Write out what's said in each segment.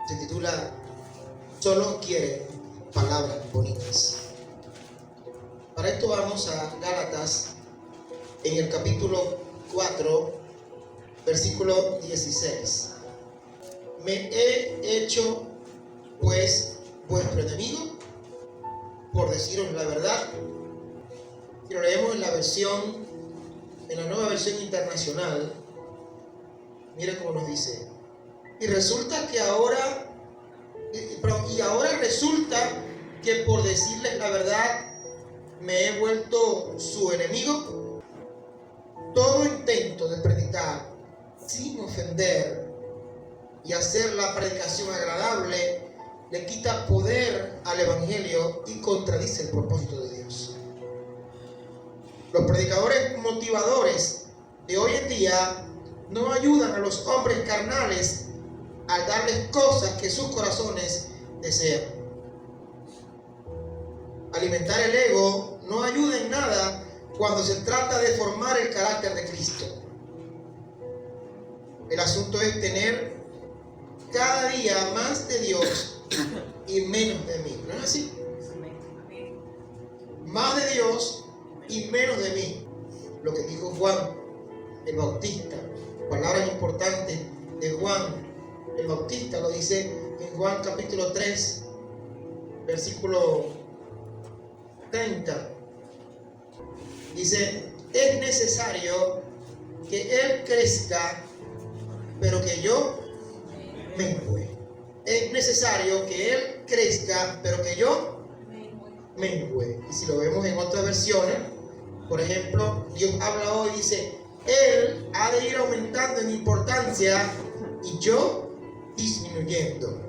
Se titula Solo quiere palabras bonitas. Para esto vamos a Gálatas en el capítulo 4, versículo 16. Me he hecho pues vuestro enemigo por deciros la verdad. Si lo leemos en la nueva versión internacional, mira cómo nos dice. Y ahora resulta que por decirles la verdad me he vuelto su enemigo. Todo intento de predicar sin ofender y hacer la predicación agradable le quita poder al evangelio y contradice el propósito de Dios. Los predicadores motivadores de hoy en día no ayudan a los hombres carnales al darles cosas que sus corazones desean. Alimentar el ego no ayuda en nada cuando se trata de formar el carácter de Cristo. El asunto es tener cada día más de Dios y menos de mí. ¿No es así? Más de Dios y menos de mí. Lo que dijo Juan el Bautista. Palabras importantes de Juan el Bautista. Lo dice en Juan capítulo 3, versículo 30. Dice, es necesario que Él crezca, pero que yo mengüe. Es necesario que Él crezca, pero que yo mengüe. Y si lo vemos en otras versiones, por ejemplo, Dios habla hoy y dice, Él ha de ir aumentando en importancia y yo disminuyendo.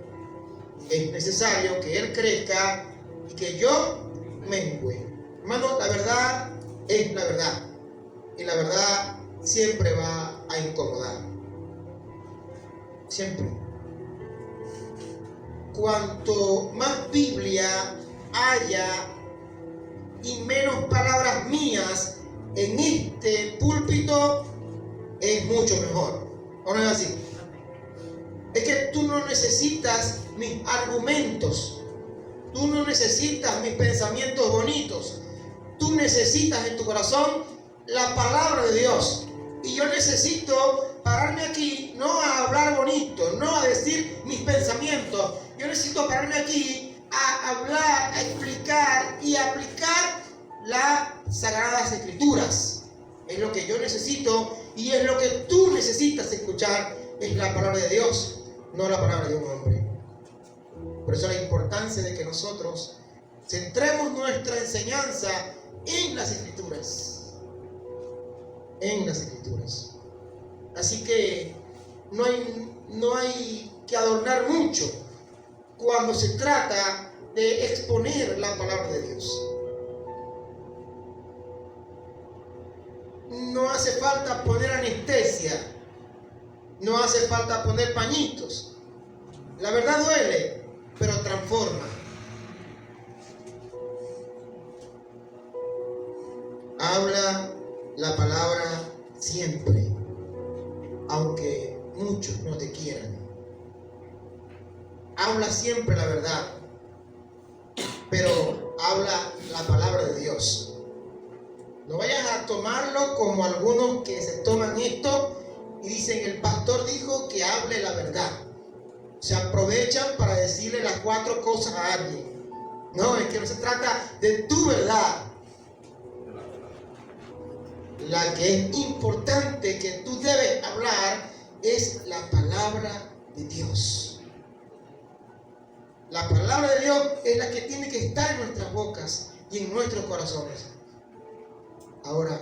Es necesario que Él crezca y que yo mengüe. Hermano, la verdad es la verdad. Y la verdad siempre va a incomodar. Siempre. Cuanto más Biblia haya y menos palabras mías en este púlpito, es mucho mejor. ¿O no es así? Es que tú no necesitas mis argumentos. Tú no necesitas mis pensamientos bonitos. Tú necesitas en tu corazón la palabra de Dios. Y yo necesito pararme aquí, no a hablar bonito, no a decir mis pensamientos. Yo necesito pararme aquí a hablar, a explicar y a aplicar las Sagradas Escrituras. Es lo que yo necesito y es lo que tú necesitas escuchar. Es la palabra de Dios, no la palabra de un hombre. Por eso la importancia de que nosotros centremos nuestra enseñanza en las Escrituras. En las Escrituras. Así que no hay que adornar mucho cuando se trata de exponer la palabra de Dios. No hace falta poner anestesia. No hace falta poner pañitos. La verdad duele, pero transforma. Habla la palabra siempre, aunque muchos no te quieran. Habla siempre la verdad, pero habla la palabra de Dios. No vayas a tomarlo como algunos que se toman esto y dicen, el pastor dijo que hable la verdad. Se aprovechan para decirle las 4 cosas a alguien. No, es que no se trata de tu verdad. La que es importante que tú debes hablar es la palabra de Dios. La palabra de Dios es la que tiene que estar en nuestras bocas y en nuestros corazones. Ahora,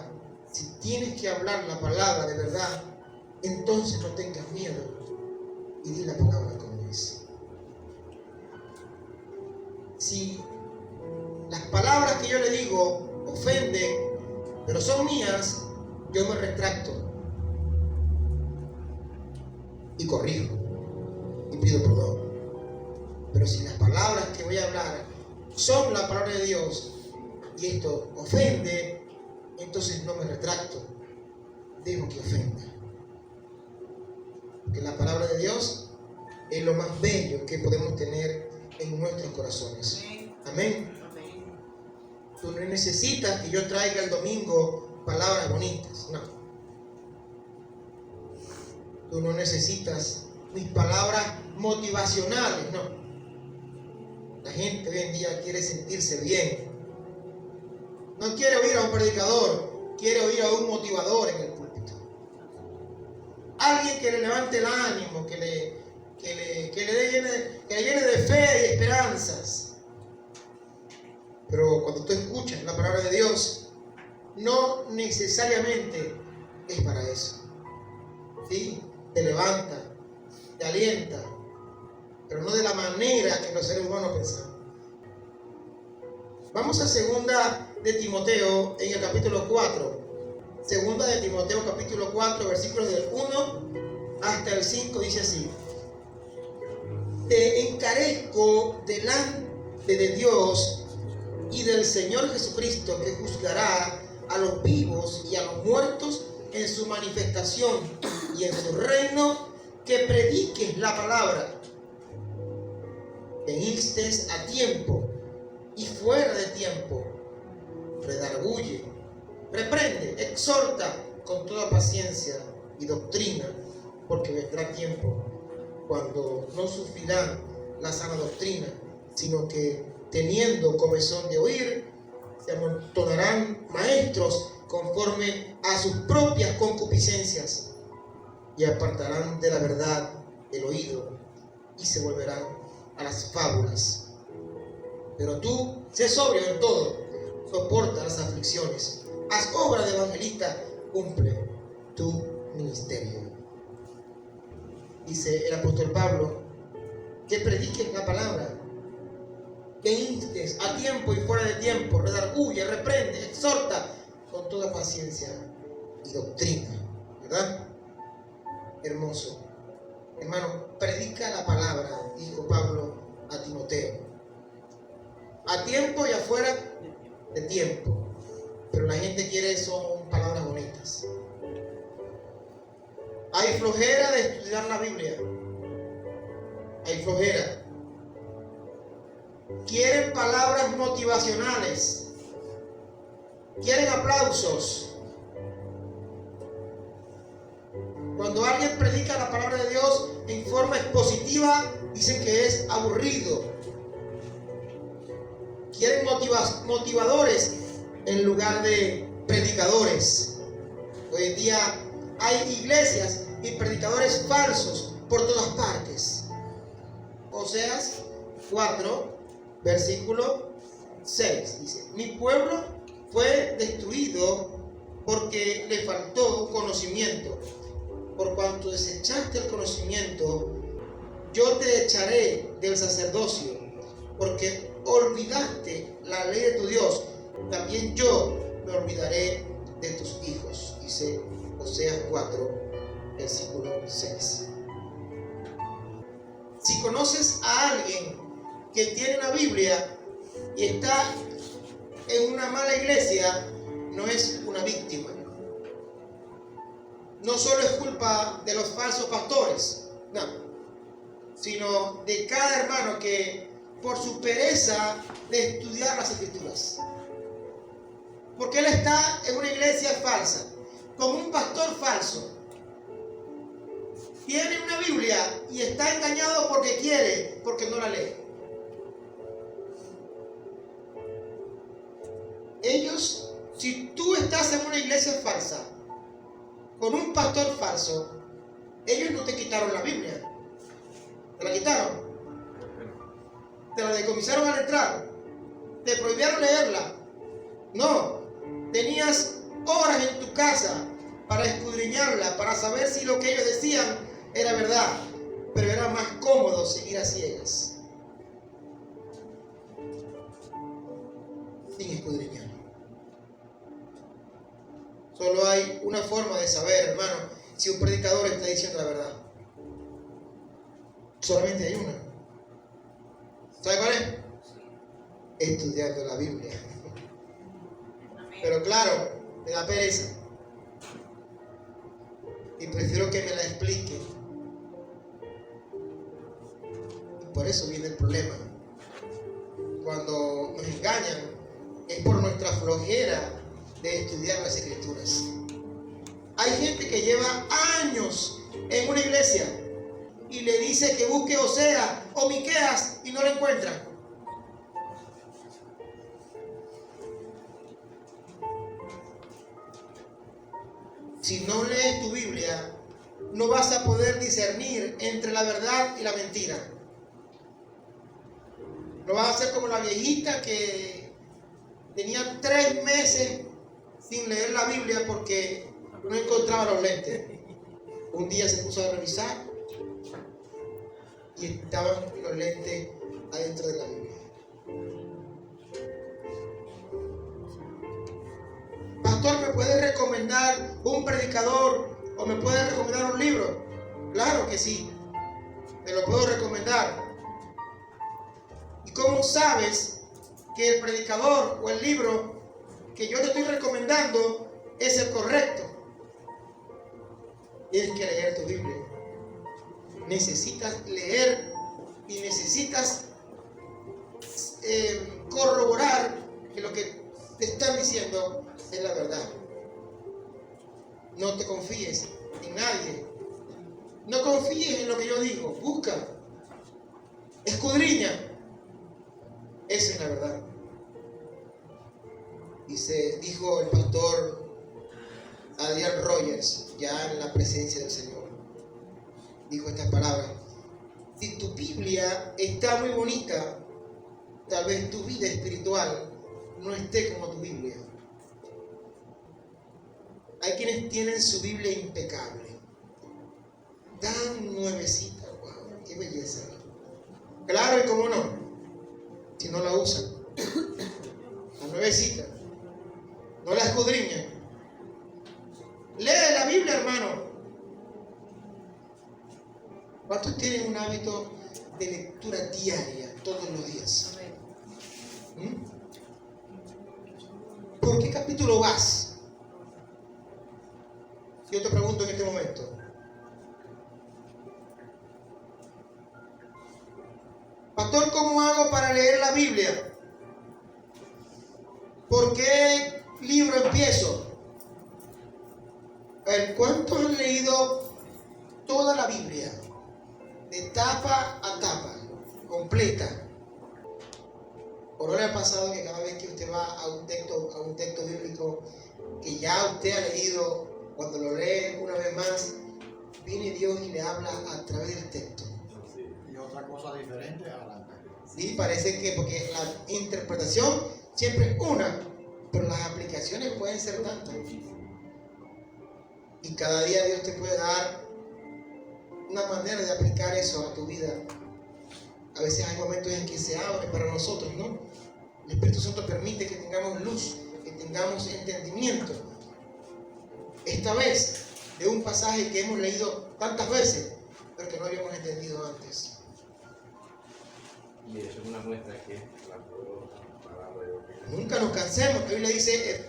si tienes que hablar la palabra de verdad, entonces no tengas miedo y di la palabra como es. Si las palabras que yo le digo ofenden, pero son mías, yo me retracto y corrijo y pido perdón. Pero si las palabras que voy a hablar son la palabra de Dios y esto ofende, entonces no me retracto, dejo que ofenda. Porque la palabra de Dios es lo más bello que podemos tener en nuestros corazones. Amén. Tú no necesitas que yo traiga el domingo palabras bonitas, no. Tú no necesitas mis palabras motivacionales, no. La gente hoy en día quiere sentirse bien. No quiere oír a un predicador, quiere oír a un motivador en el púlpito. Alguien que le levante el ánimo, que le llene de fe y esperanzas. Pero cuando tú escuchas la palabra de Dios, no necesariamente es para eso. ¿Sí? Te levanta, te alienta, pero no de la manera que los seres humanos pensamos. Vamos a segunda de Timoteo en el capítulo 4. Segunda de Timoteo capítulo 4, versículos del 1 hasta el 5, dice así: Te encarezco delante de Dios y del Señor Jesucristo, que juzgará a los vivos y a los muertos en su manifestación y en su reino, que prediques la palabra, que instes a tiempo y fuera de tiempo, redarguye, reprende, exhorta con toda paciencia y doctrina, porque vendrá tiempo cuando no sufrirán la sana doctrina, sino que teniendo comezón de oír, se amontonarán maestros conforme a sus propias concupiscencias, y apartarán de la verdad el oído, y se volverán a las fábulas. Pero tú, sé sobrio en todo, soporta las aflicciones, haz obra de evangelista, cumple tu ministerio. Dice el apóstol Pablo, que prediques la palabra, que instes a tiempo y fuera de tiempo, redarguye, reprende, exhorta con toda paciencia y doctrina. ¿Verdad? Hermoso. Hermano, predica la palabra, dijo Pablo a Timoteo. A tiempo y afuera de tiempo. Pero la gente quiere son palabras bonitas. Hay flojera de estudiar la Biblia. Hay flojera. Quieren palabras motivacionales. Quieren aplausos. Cuando alguien predica la palabra de Dios en forma expositiva, dicen que es aburrido. Quieren motivadores en lugar de predicadores. Hoy en día hay iglesias y predicadores falsos por todas partes. Oseas 4, versículo 6 dice: Mi pueblo fue destruido porque le faltó conocimiento. Por cuanto desechaste el conocimiento, yo te echaré del sacerdocio, porque olvidaste la ley de tu Dios, también yo me olvidaré de tus hijos. Dice Oseas 4, versículo 6. Si conoces a alguien que tiene una Biblia y está en una mala iglesia, no es una víctima. No solo es culpa de los falsos pastores, no, sino de cada hermano que por su pereza de estudiar las Escrituras, porque él está en una iglesia falsa, con un pastor falso, tiene una Biblia y está engañado porque quiere, porque no la lee. Ellos, si tú estás en una iglesia falsa, con un pastor falso, ellos no te quitaron la Biblia. ¿Te la quitaron? ¿Te la decomisaron al entrar? ¿Te prohibieron leerla? No. Tenías horas en tu casa para escudriñarla, para saber si lo que ellos decían era verdad. Pero era más cómodo seguir a ciegas, sin escudriñar. Solo hay una forma de saber, hermano, si un predicador está diciendo la verdad. Solamente hay una. ¿Sabe cuál es? Estudiando la Biblia. Pero claro, me da pereza. Y prefiero que me la explique. por eso viene el problema. Cuando nos engañan es por nuestra flojera de estudiar las Escrituras. Hay gente que lleva años en una iglesia y le dice que busque Oseas o Miqueas y no lo encuentra. Si no lees tu Biblia, no vas a poder discernir entre la verdad y la mentira. No vas a ser como la viejita que tenía 3 meses sin leer la Biblia porque no encontraba los lentes. Un día se puso a revisar y estaban los lentes adentro de la Biblia. Pastor, ¿me puede recomendar un predicador o me puede recomendar un libro? Claro que sí, te lo puedo recomendar. ¿Y cómo sabes que el predicador o el libro que yo te estoy recomendando es el correcto? Tienes que leer tu Biblia. Necesitas leer y necesitas corroborar que lo que te están diciendo es la verdad. No te confíes en nadie. No confíes en lo que yo digo. Busca. Escudriña. Esa es la verdad. Dijo el pastor Adrian Rogers, ya en la presencia del Señor, dijo estas palabras: si tu Biblia está muy bonita, tal vez tu vida espiritual no esté como tu Biblia. Hay quienes tienen su Biblia impecable, tan nuevecita, wow, qué belleza. Claro, y cómo no, si no la usan, la nuevecita, no la escudriñan. Lee la Biblia, hermano. ¿Cuántos tienen un hábito de lectura diaria, todos los días? ¿Por qué capítulo vas? Yo te pregunto en este momento. Pastor, ¿cómo hago para leer la Biblia? ¿Por qué libro empiezo? ¿Cuántos han leído toda la Biblia? De tapa a tapa, completa. ¿O no le ha pasado que cada vez que usted va a un texto bíblico que ya usted ha leído, cuando lo lee una vez más, viene Dios y le habla a través del texto? Sí, y otra cosa diferente a la anterior. Sí, parece que porque la interpretación siempre es una, pero las aplicaciones pueden ser tantas. Y cada día Dios te puede dar una manera de aplicar eso a tu vida. A veces hay momentos en que se abre para nosotros, ¿no? El Espíritu Santo permite que tengamos luz, que tengamos entendimiento. Esta vez, de un pasaje que hemos leído tantas veces, pero que no habíamos entendido antes. Y eso es una muestra que la palabra de Dios. Nunca nos cansemos. La Biblia dice,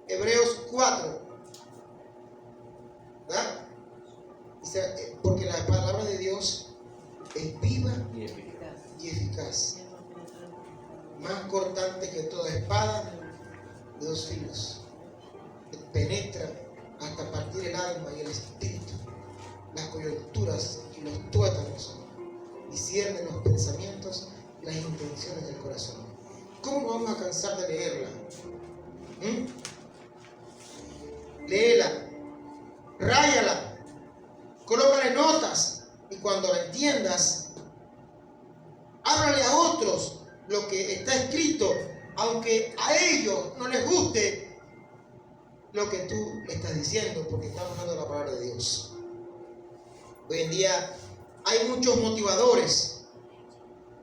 Hebreos 4, ¿verdad? Dice, porque la palabra de Dios es viva y eficaz, más cortante que toda espada de 2 filos, que penetra hasta partir el alma y el espíritu, las coyunturas y los tuétanos, y discierne los pensamientos y las intenciones del corazón. ¿Cómo nos vamos a cansar de leerla? Léela, ráyala, colócale notas, y cuando la entiendas, háblale a otros lo que está escrito, aunque a ellos no les guste lo que tú le estás diciendo, porque estamos hablando de la palabra de Dios. Hoy en día hay muchos motivadores,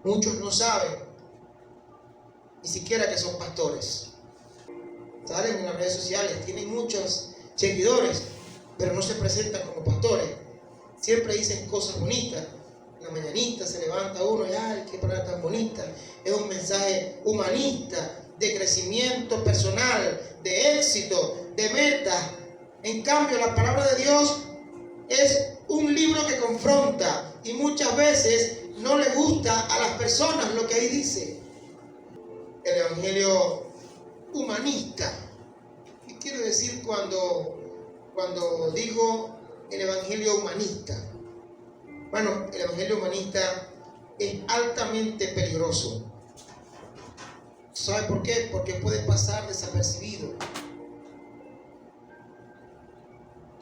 muchos no saben ni siquiera que son pastores. Salen en las redes sociales, tienen muchos seguidores, pero no se presentan como pastores. Siempre dicen cosas bonitas. En la mañanita se levanta uno y ¡ay, qué palabra tan bonita! Es un mensaje humanista, de crecimiento personal, de éxito, de metas. En cambio, la palabra de Dios es un libro que confronta, y muchas veces no le gusta a las personas lo que ahí dice. El evangelio humanista. ¿Qué quiero decir cuando digo el evangelio humanista? Bueno, el evangelio humanista es altamente peligroso. ¿Sabe por qué? Porque puede pasar desapercibido.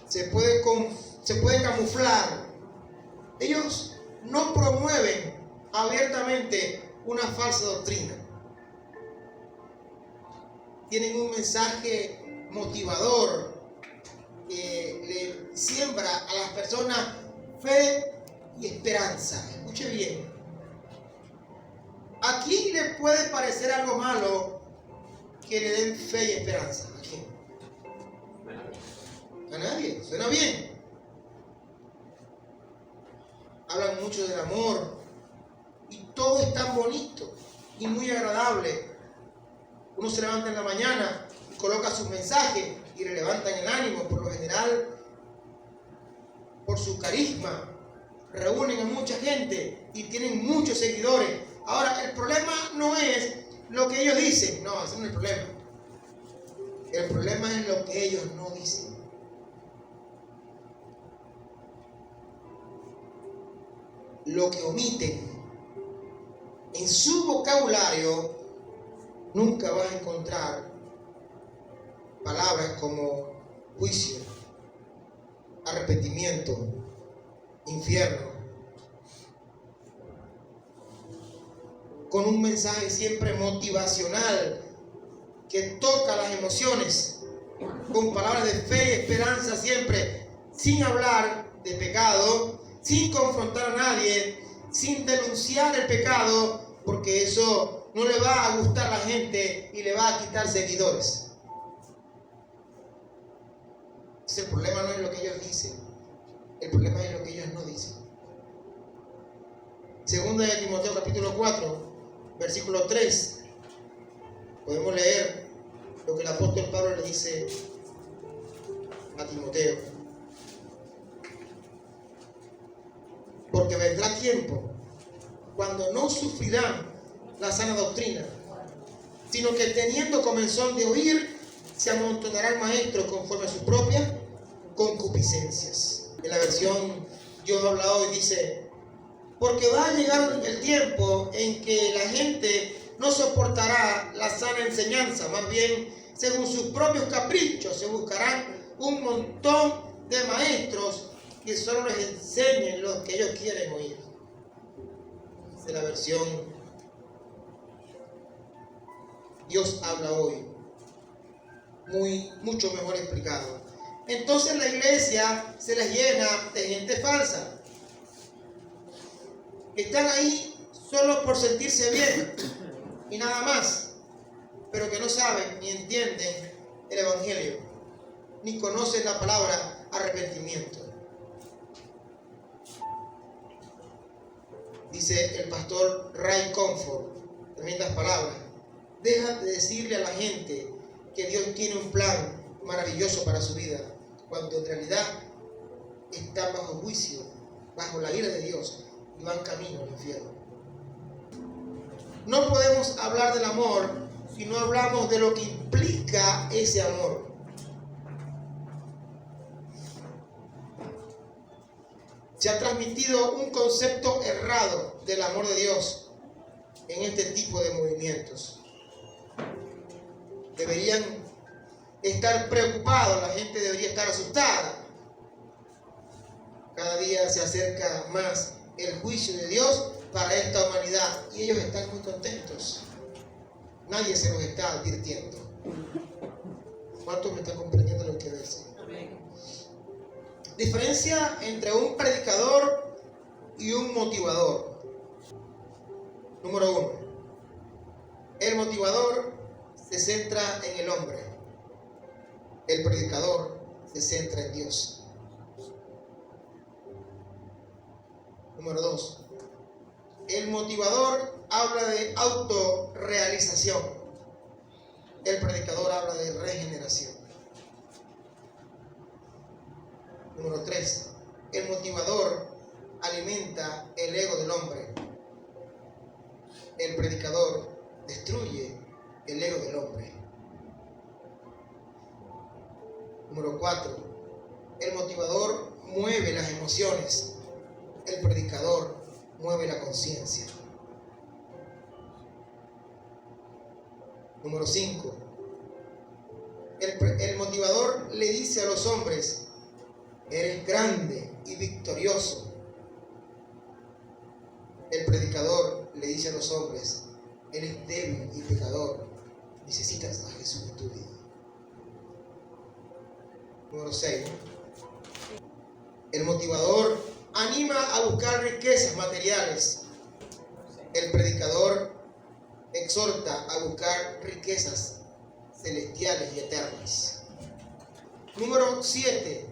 Se puede camuflar. Ellos no promueven abiertamente una falsa doctrina. Tienen un mensaje motivador que le siembra a las personas fe y esperanza. Escuche bien. ¿A quién le puede parecer algo malo que le den fe y esperanza? ¿A quién? A nadie. Suena bien. Hablan mucho del amor y todo es tan bonito y muy agradable. Uno se levanta en la mañana y coloca sus mensajes y le levantan el ánimo, por lo general, por su carisma. Reúnen a mucha gente y tienen muchos seguidores. Ahora, el problema no es lo que ellos dicen. No, ese no es el problema. El problema es lo que ellos no dicen. Lo que omiten. En su vocabulario nunca vas a encontrar palabras como juicio, arrepentimiento, infierno. Con un mensaje siempre motivacional que toca las emociones, con palabras de fe y esperanza siempre, sin hablar de pecado, sin confrontar a nadie, sin denunciar el pecado, porque eso no le va a gustar a la gente y le va a quitar seguidores. El problema no es lo que ellos dicen, el problema es lo que ellos no dicen. Segunda de Timoteo capítulo 4, versículo 3, podemos leer lo que el apóstol Pablo le dice a Timoteo. Porque vendrá tiempo cuando no sufrirán la sana doctrina, sino que teniendo comezón de oír, se amontonarán maestros conforme a sus propias concupiscencias. En la versión Dios habla hoy dice: porque va a llegar el tiempo en que la gente no soportará la sana enseñanza, más bien según sus propios caprichos se buscarán un montón de maestros que solo les enseñen lo que ellos quieren oír. De la versión Dios habla hoy, mucho mejor explicado. Entonces la iglesia se les llena de gente falsa. Están ahí solo por sentirse bien y nada más, pero que no saben ni entienden el evangelio, ni conocen la palabra arrepentimiento. Dice el pastor Ray Comfort, tremendas palabras: deja de decirle a la gente que Dios tiene un plan maravilloso para su vida, cuando en realidad están bajo juicio, bajo la ira de Dios y van camino al infierno. No podemos hablar del amor si no hablamos de lo que implica ese amor. Se ha transmitido un concepto errado del amor de Dios en este tipo de movimientos. Deberían estar preocupados, la gente debería estar asustada. Cada día se acerca más el juicio de Dios para esta humanidad y ellos están muy contentos. Nadie se los está advirtiendo. ¿Cuántos me están comprendiendo lo que dice? Diferencia entre un predicador y un motivador. Número 1. El motivador se centra en el hombre. El predicador se centra en Dios. Número 2. El motivador habla de autorrealización. El predicador habla de regeneración. Número 3. El motivador alimenta el ego del hombre. el predicador destruye el ego del hombre. Número 4, el motivador mueve las emociones. El predicador mueve la conciencia. Número 5, el motivador le dice a los hombres: eres grande y victorioso. El predicador le dice a los hombres: eres débil y pecador. Necesitas a Jesús en tu vida. Número 6, el motivador anima a buscar riquezas materiales. El predicador exhorta a buscar riquezas celestiales y eternas. Número 7,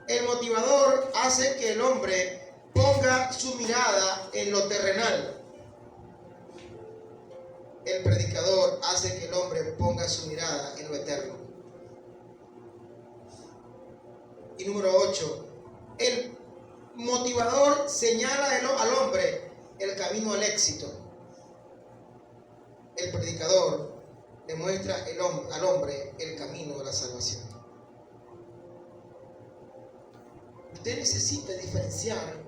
el motivador hace que el hombre ponga su mirada en lo terrenal. El predicador hace que el hombre ponga su mirada en lo eterno. Y número 8, el motivador señala al hombre el camino al éxito. El predicador le muestra al hombre el camino a la salvación. Usted necesita diferenciar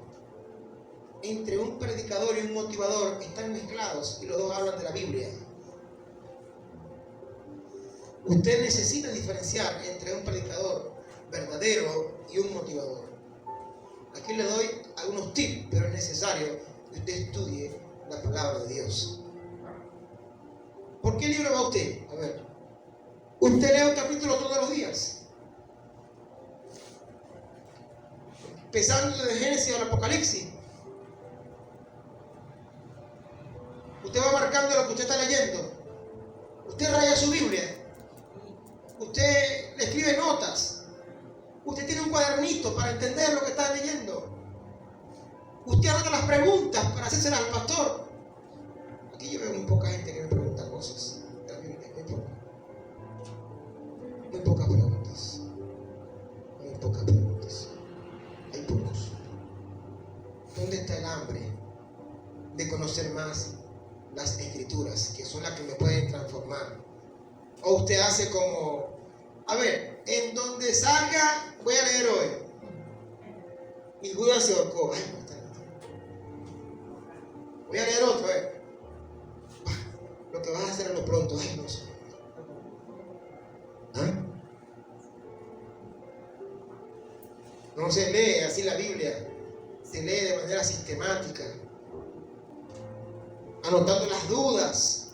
entre un predicador y un motivador que están mezclados y los dos hablan de la Biblia. Usted necesita diferenciar entre un predicador verdadero y un motivador. Aquí le doy algunos tips, pero es necesario que usted estudie la palabra de Dios. ¿Por qué libro va usted? A ver, usted lee un capítulo todos los días, empezando desde Génesis al Apocalipsis. Usted va marcando lo que usted está leyendo. Usted raya su Biblia. Usted le escribe notas. Usted tiene un cuadernito para entender lo que está leyendo. Usted anota las preguntas para hacérselas al pastor. Aquí yo veo muy poca gente que me pregunta cosas de la Biblia. Muy pocas preguntas. Muy pocas preguntas. Hay pocos. ¿Dónde está el hambre de conocer más las escrituras, que son las que me pueden transformar? O usted hace como, a ver, en donde salga voy a leer hoy. Y Judas se ahorcó. Ay, no está. Voy a leer otro, lo que vas a hacer a lo pronto. Ay, no sé. ¿Ah? No se lee así la Biblia. Se lee de manera sistemática, anotando las dudas.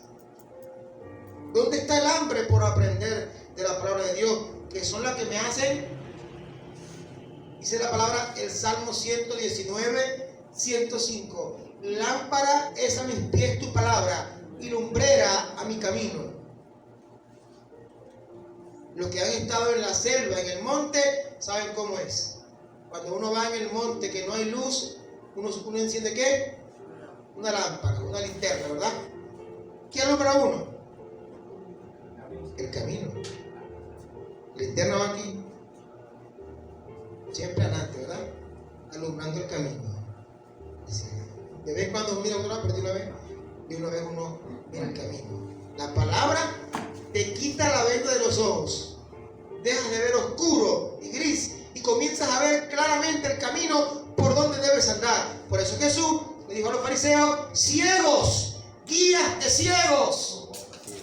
¿Dónde está el hambre por aprender de la palabra de Dios? Que son las que me hacen, dice la palabra, el Salmo 119, 105. Lámpara es a mis pies tu palabra y lumbrera a mi camino. Los que han estado en la selva, en el monte, saben cómo es. Cuando uno va en el monte que no hay luz, uno enciende ¿qué? Una lámpara, una linterna, ¿verdad? ¿Qué alumbra uno? El camino. La linterna va aquí, siempre adelante, ¿verdad? Alumbrando el camino. De vez en cuando mira otro lado, pero de una vez uno mira el camino. La palabra te quita la venda de los ojos. Dejas de ver oscuro y gris y comienzas a ver claramente el camino por donde debes andar. Por eso Jesús le dijo a los fariseos: ciegos, guías de ciegos.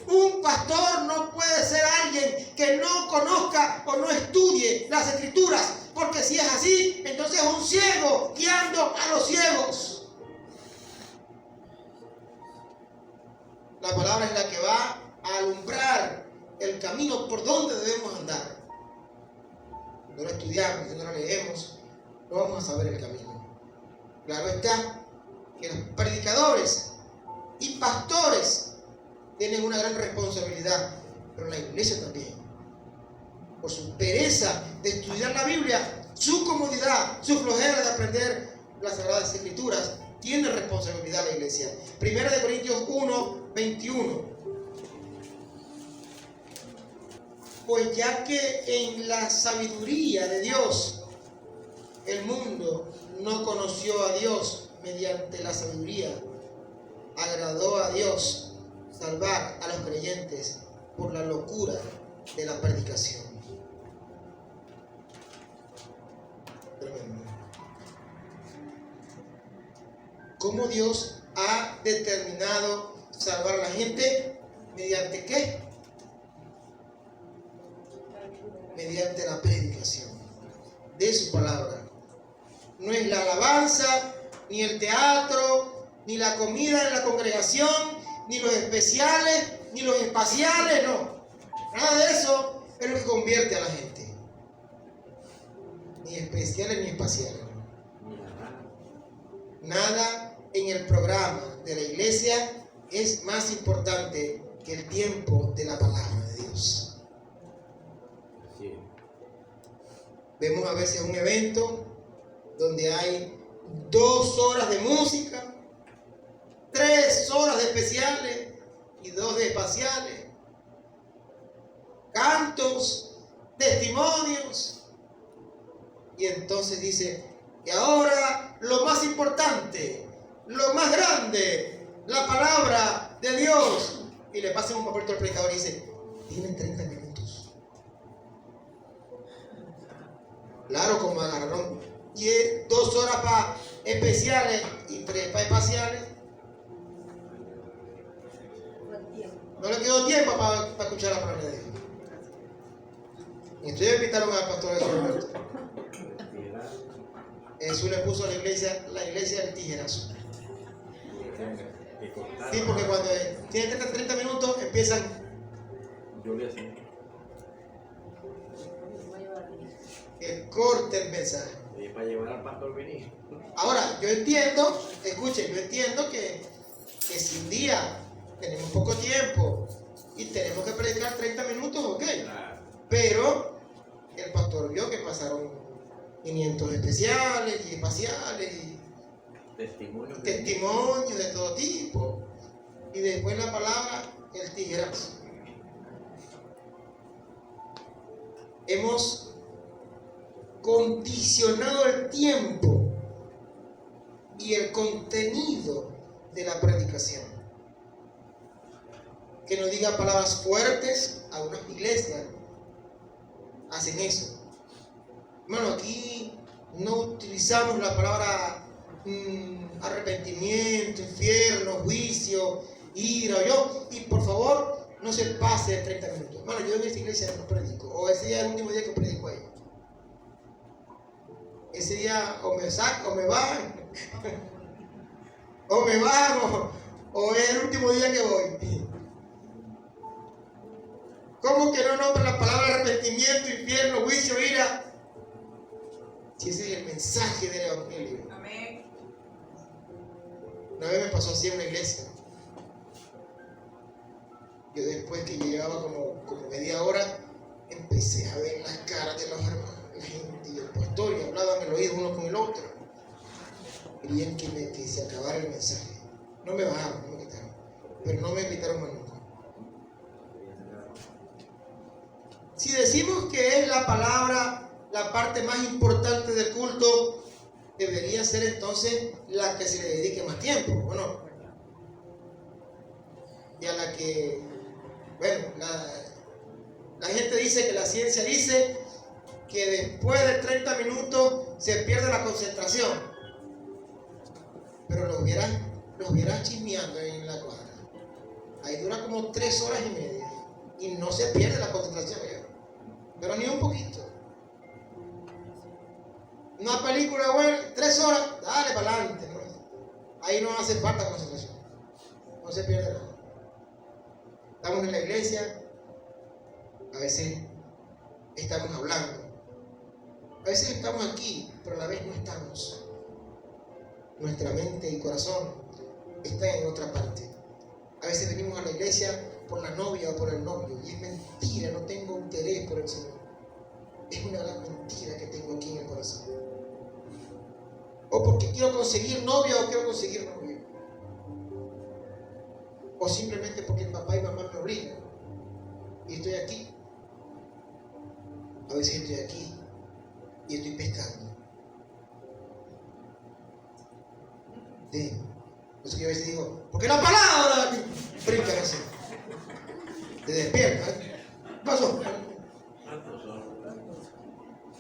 Un pastor no puede ser alguien que no conozca o no estudie las escrituras, porque si es así, entonces es un ciego guiando a los ciegos. La palabra es la que va a alumbrar el camino por donde debemos andar. No lo estudiamos, no lo leemos, no vamos a saber el camino. Claro está que los predicadores y pastores tienen una gran responsabilidad, pero la iglesia también. Por su pereza de estudiar la Biblia, su comodidad, su flojera de aprender las Sagradas Escrituras, tiene responsabilidad la iglesia. 1 Corintios 1, 21. Pues ya que en la sabiduría de Dios el mundo no conoció a Dios mediante la sabiduría agradó a Dios salvar a los creyentes por la locura de la predicación. Tremendo. ¿Cómo Dios ha determinado salvar a la gente? ¿Mediante qué? Mediante la predicación de su palabra. No es la alabanza, ni el teatro, ni la comida en la congregación, ni los especiales, ni los espaciales, no. Nada de eso es lo que convierte a la gente. Ni especiales ni espaciales. Nada en el programa de la iglesia es más importante que el tiempo de la palabra de Dios. Sí. Vemos a veces un evento donde hay 2 horas de música, 3 horas de especiales y 2 de espaciales, cantos, testimonios, y entonces dice, y ahora lo más importante, lo más grande, la palabra de Dios, y le pasa un papel al predicador y dice, tienen 30 minutos. Claro, como agarraron 2 horas para especiales y 3 para espaciales, no le quedó tiempo para escuchar la palabra de Dios. Y entonces invitaron al pastor Jesús. Jesús le puso a la iglesia del tijerazo. Sí, porque cuando tiene 30 minutos empiezan. Yo le hacía. Que corte el mensaje. Y para llevar al pastor venir. Ahora, yo entiendo, escuchen, yo entiendo que si un día tenemos poco tiempo y tenemos que predicar 30 minutos, ok. Claro. Pero el pastor vio que pasaron 500 especiales y espaciales y Testimonios. testimonios de todo tipo. Y después la palabra, el tijerazo. Hemos condicionado el tiempo y el contenido de la predicación. Que nos diga palabras fuertes. Algunas iglesias hacen eso. Bueno, aquí no utilizamos la palabra arrepentimiento, infierno, juicio, ira, y por favor no se pase de 30 minutos. Bueno, yo en esta iglesia no predico, o ese día es el último día que predico ahí. Ese día o me saco, o me van, o me van, o es el último día que voy. ¿Cómo que no nombra la palabra arrepentimiento, infierno, juicio, ira? Si ese es el mensaje del evangelio. Amén. Una vez me pasó así en una iglesia. Yo después que llegaba como media hora, empecé a ver las caras de los hermanos, la gente y el pastor, y hablaban el oído uno con el otro. Querían que se acabara el mensaje. No me bajaron, no me quitaron, pero no me invitaron más nunca. Si decimos que es la palabra la parte más importante del culto, debería ser entonces la que se le dedique más tiempo, ¿o no? Y a la que, bueno, la gente dice que la ciencia dice que después de 30 minutos se pierde la concentración, pero los vieras chismeando en la cuadra. Ahí dura como 3 horas y media y no se pierde la concentración, pero ni un poquito. Una película buena, 3 horas, dale para adelante, ¿no? Ahí no hace falta concentración, no se pierde nada. Estamos en la iglesia, a veces estamos hablando, a veces estamos aquí, pero a la vez no estamos. Nuestra mente y corazón están en otra parte. A veces venimos a la iglesia por la novia o por el novio, y es mentira, no tengo interés por el Señor. Es una gran mentira que tengo aquí en el corazón. O porque quiero conseguir novia o quiero conseguir novio. O simplemente porque el papá y mamá me obligan. Y estoy aquí. A veces estoy aquí y estoy pescando. De Eso que yo a veces digo, porque la palabra brinca así. Te despierta. ¿Qué pasó?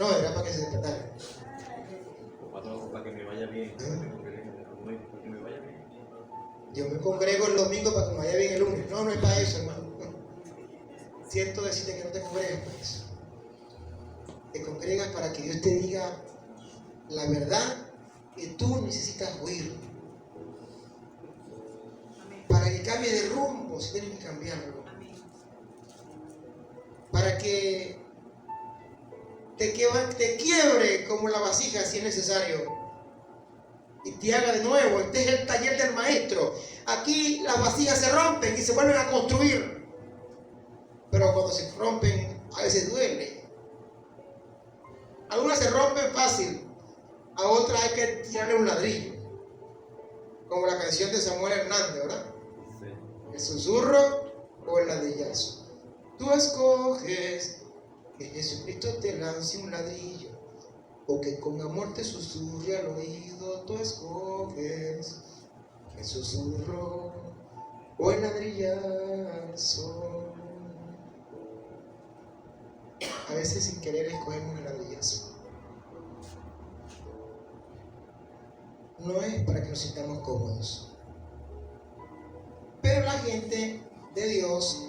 No, era para que se despertara. Para que me vaya bien. Para que me vaya bien. Yo me congrego el domingo para que me vaya bien el lunes. No, no es para eso, hermano. Siento decirte que no te congregas para eso. Te congregas para que Dios te diga la verdad que tú necesitas oír. Para que cambie de rumbo si tienes que cambiarlo. Para que te quiebre como la vasija si es necesario. Y te haga de nuevo. Este es el taller del maestro. Aquí las vasijas se rompen y se vuelven a construir. Pero cuando se rompen, a veces duele. Algunas se rompen fácil, a otras hay que tirarle un ladrillo. Como la canción de Samuel Hernández, ¿verdad? Sí. El susurro o el ladrillazo. Tú escoges que Jesucristo te lance un ladrillo o que con amor te susurre al oído. Tú escoges el susurro o el ladrillazo. A veces sin querer escogemos el ladrillazo. No es para que nos sintamos cómodos. Pero la gente de Dios,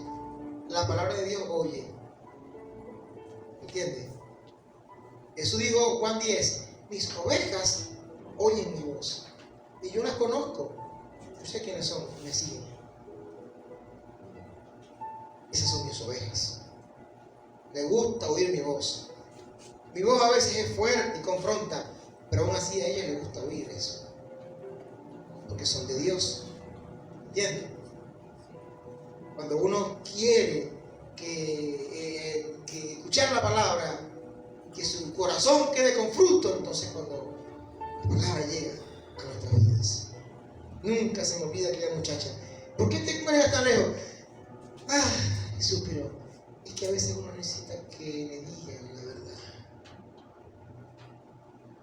la palabra de Dios oye. ¿Entiendes? Jesús dijo, Juan 10, mis ovejas oyen mi voz. Y yo las conozco. Yo sé quiénes son, me siguen. Esas son mis ovejas. Le gusta oír mi voz. Mi voz a veces es fuerte y confronta, pero aún así a ella le gusta oír eso. Porque son de Dios. ¿Entiendes? Cuando uno quiere que escuchar la palabra, que su corazón quede con fruto, entonces cuando la palabra llega a nuestras vidas. Nunca se me olvida aquella muchacha. ¿Por qué te congregas tan lejos? Suspiró. Es que a veces uno necesita que le digan la verdad.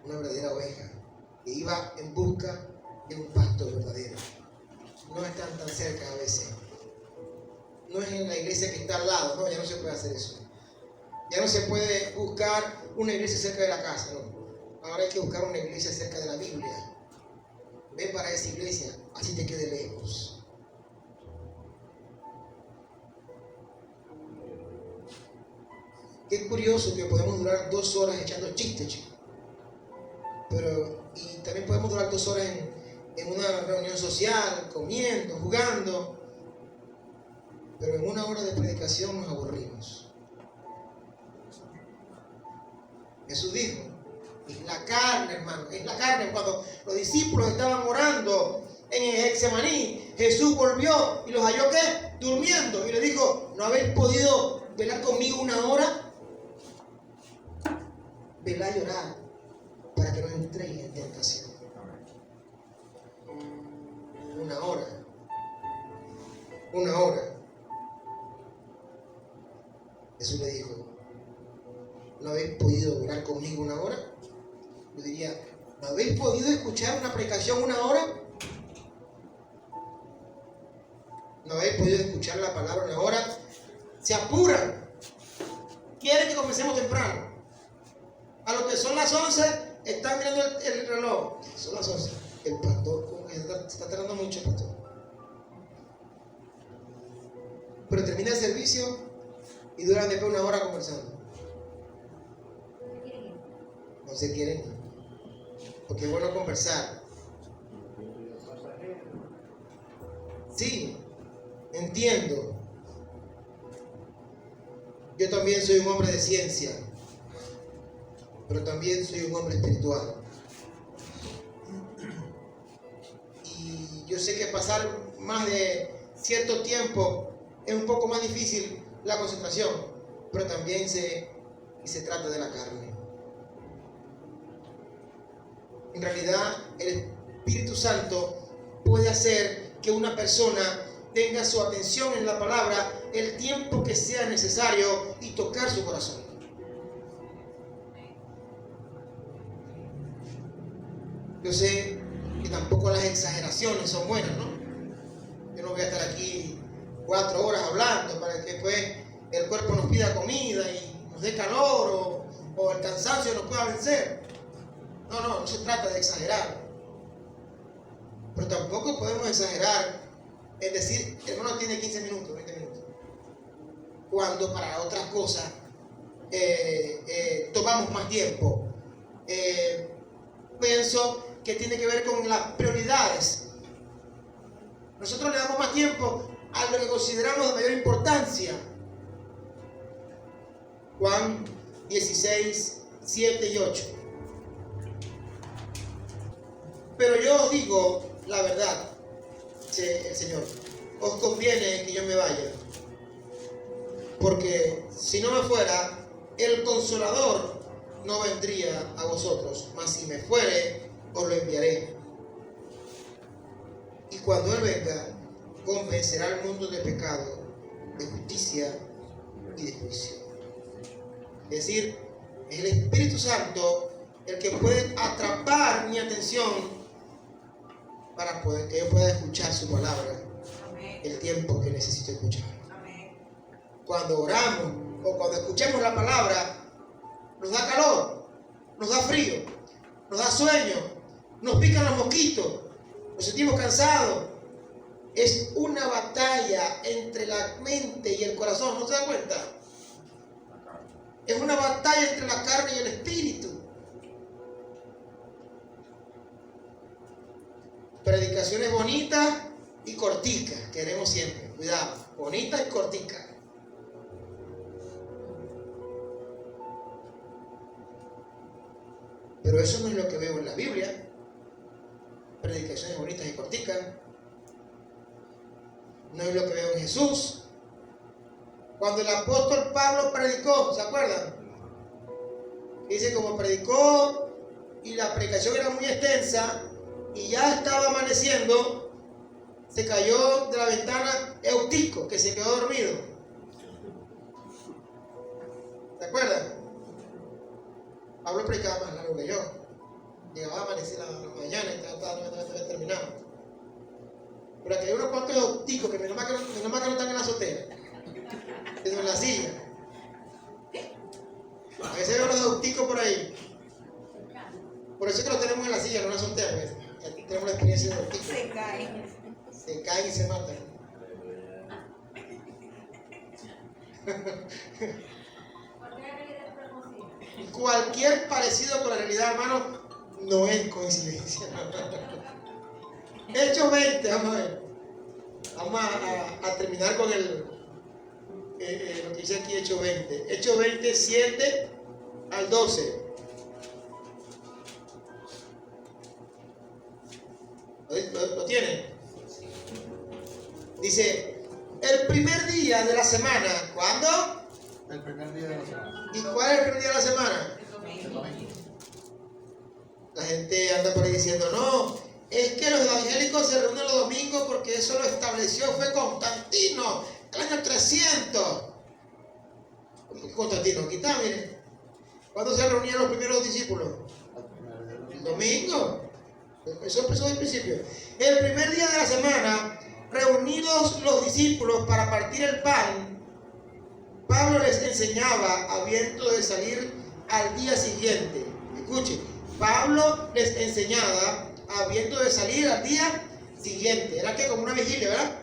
Una verdadera oveja que iba en busca de un pasto verdadero. No están tan cerca a veces. No es en la iglesia que está al lado, no, ya no se puede hacer eso. Ya no se puede buscar una iglesia cerca de la casa, no. Ahora hay que buscar una iglesia cerca de la Biblia. Ven para esa iglesia, así te quede lejos. Qué curioso que podemos durar 2 horas echando chistes, chicos. Y también podemos durar 2 horas en una reunión social, comiendo, jugando. Pero en 1 hora de predicación nos aburrimos. Jesús dijo, es la carne, hermano, es la carne. Cuando los discípulos estaban orando en el Getsemaní, Jesús volvió y los halló, ¿qué? Durmiendo. Y le dijo, ¿no habéis podido velar conmigo 1 hora? Velá y orar para que no entréis en tentación. 1 hora. 1 hora. Jesús le dijo, ¿no habéis podido orar conmigo 1 hora? Yo diría, ¿no habéis podido escuchar una predicación 1 hora? ¿No habéis podido escuchar la palabra 1 hora? Se apuran. Quieren que comencemos temprano. A lo que son las 11, están mirando el reloj. Son las 11. El pastor, como que se está tardando mucho, pastor. Pero termina el servicio y duran después 1 hora conversando. No se quieren, porque es bueno conversar. Sí, entiendo. Yo también soy un hombre de ciencia, pero también soy un hombre espiritual. Y yo sé que pasar más de cierto tiempo es un poco más difícil la concentración, pero también se trata de la carne. En realidad, el Espíritu Santo puede hacer que una persona tenga su atención en la palabra el tiempo que sea necesario y tocar su corazón. Yo sé Y tampoco las exageraciones son buenas, ¿no? Yo no voy a estar aquí 4 horas hablando para que después el cuerpo nos pida comida y nos dé calor o el cansancio nos pueda vencer. No se trata de exagerar. Pero tampoco podemos exagerar en decir, hermano, tiene 15 minutos, 20 minutos. Cuando para otras cosas tomamos más tiempo. Pienso que tiene que ver con las prioridades. Nosotros le damos más tiempo a lo que consideramos de mayor importancia. Juan 16, 7 y 8. Pero yo os digo la verdad, dice el Señor, os conviene que yo me vaya, porque si no me fuera, el Consolador no vendría a vosotros, mas si me fuere, os lo enviaré. Y cuando Él venga, convencerá al mundo de pecado, de justicia y de juicio. Es decir, es el Espíritu Santo el que puede atrapar mi atención para poder que yo pueda escuchar su palabra. Amén. El tiempo que necesito escuchar. Amén. Cuando oramos o cuando escuchamos la palabra, nos da calor, nos da frío, nos da sueño, nos pican los mosquitos, nos sentimos cansados. Es una batalla entre la mente y el corazón, ¿no se da cuenta? Es una batalla entre la carne y el espíritu. Predicaciones bonitas y corticas, queremos siempre, cuidado, bonitas y corticas. Pero eso no es lo que veo en la Biblia. Predicaciones bonitas y corticas. No es lo que veo en Jesús. Cuando el apóstol Pablo predicó, ¿se acuerdan? Dice, como predicó y la predicación era muy extensa y ya estaba amaneciendo, se cayó de la ventana Eutico, que se quedó dormido. ¿Se acuerdan? Pablo predicaba más largo que yo. Llegaba a amanecer a la mañana y estaba terminado. Pero aquí hay unos cuantos Euticos que menos mal que no están en la azotea, sino en la silla. A veces veo los Euticos por ahí. Por eso es que los tenemos en la silla, no en la azotea, pues. Aquí tenemos la experiencia de Eutico. Se caen y se matan. Cualquier parecido con la realidad, hermano, no es coincidencia. Hechos 20, vamos a ver. Vamos a terminar con lo que dice aquí Hechos 20. Hechos 20, 7 al 12. ¿Lo tienen? Dice, el primer día de la semana, ¿cuándo? El primer día de la semana. ¿Y cuál es el primer día de la semana? El domingo. La gente anda por ahí diciendo, no, es que los evangélicos se reúnen los domingos porque eso lo estableció fue Constantino, el año 300. Constantino, aquí está, miren. ¿Cuándo se reunían los primeros discípulos? El domingo. Eso empezó desde el principio. El primer día de la semana, reunidos los discípulos para partir el pan, Pablo les enseñaba habiendo de salir al día siguiente. Escuchen, Pablo les enseñaba habiendo de salir al día siguiente. Era que como una vigilia, ¿verdad?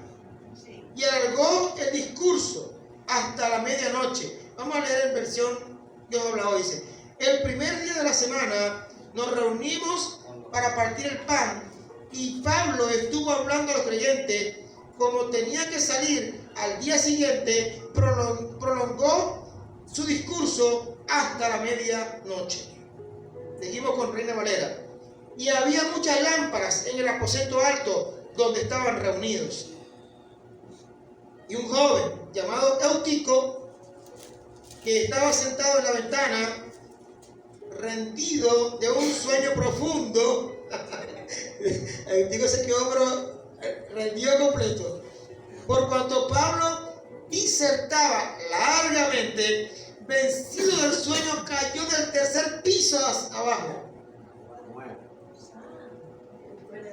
Sí. Y alargó el discurso hasta la medianoche. Vamos a leer en versión Dios habla hoy. Dice, el primer día de la semana nos reunimos para partir el pan y Pablo estuvo hablando a los creyentes. Como tenía que salir al día siguiente, prolongó su discurso hasta la medianoche. Seguimos con Reina Valera. Y había muchas lámparas en el aposento alto donde estaban reunidos. Y un joven llamado Eutico, que estaba sentado en la ventana, rendido de un sueño profundo, Eutico se quedó pero rendido completo. Por cuanto Pablo disertaba largamente, vencido del sueño, cayó del tercer piso abajo.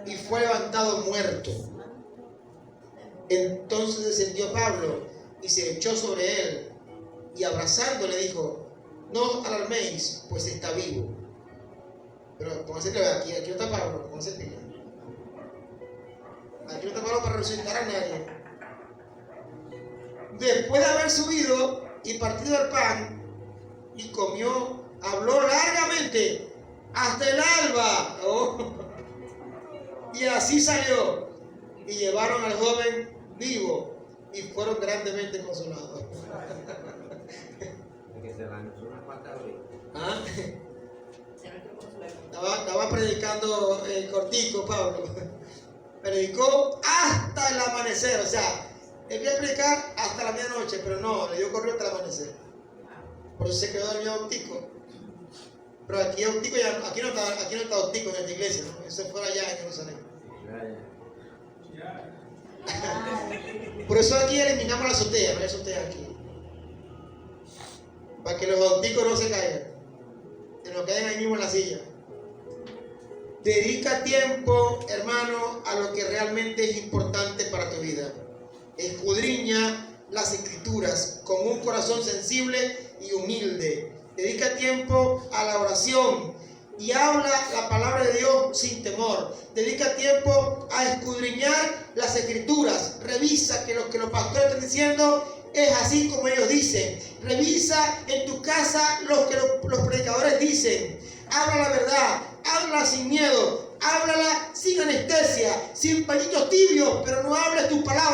y fue levantado muerto. Entonces descendió Pablo y se echó sobre él, y abrazándole dijo: no os alarméis, pues está vivo. Pero pónganse que aquí no está Pablo, pónganse pila. Aquí no está Pablo para resucitar a nadie. Después de haber subido y partido el pan y comió, habló largamente hasta el alba. Oh. Y así salió, y llevaron al joven vivo y fueron grandemente consolados. Que se lanzó una pata ahorita. ¿Ah? Estaba predicando cortico, Pablo. Predicó hasta el amanecer, o sea, él quería predicar hasta la medianoche, pero no, le dio corrido hasta el amanecer. Por eso se quedó dormido Octico. Pero aquí Octico ya, aquí no está Octico en esta iglesia, ¿no? Eso fue allá en Jerusalén. Por eso aquí eliminamos la azotea, no hay azotea aquí. Para que los Octicos no se caigan, que no queden ahí mismo en la silla. Dedica tiempo, hermano, a lo que realmente es importante para tu vida. Escudriña las escrituras con un corazón sensible y humilde. Dedica tiempo a la oración y habla la palabra de Dios sin temor. Dedica tiempo a escudriñar las escrituras. Revisa que lo que los pastores están diciendo es así como ellos dicen. Revisa en tu casa lo que los predicadores dicen. Habla la verdad, háblala sin miedo, háblala sin anestesia, sin pañitos tibios, pero no hables tus palabras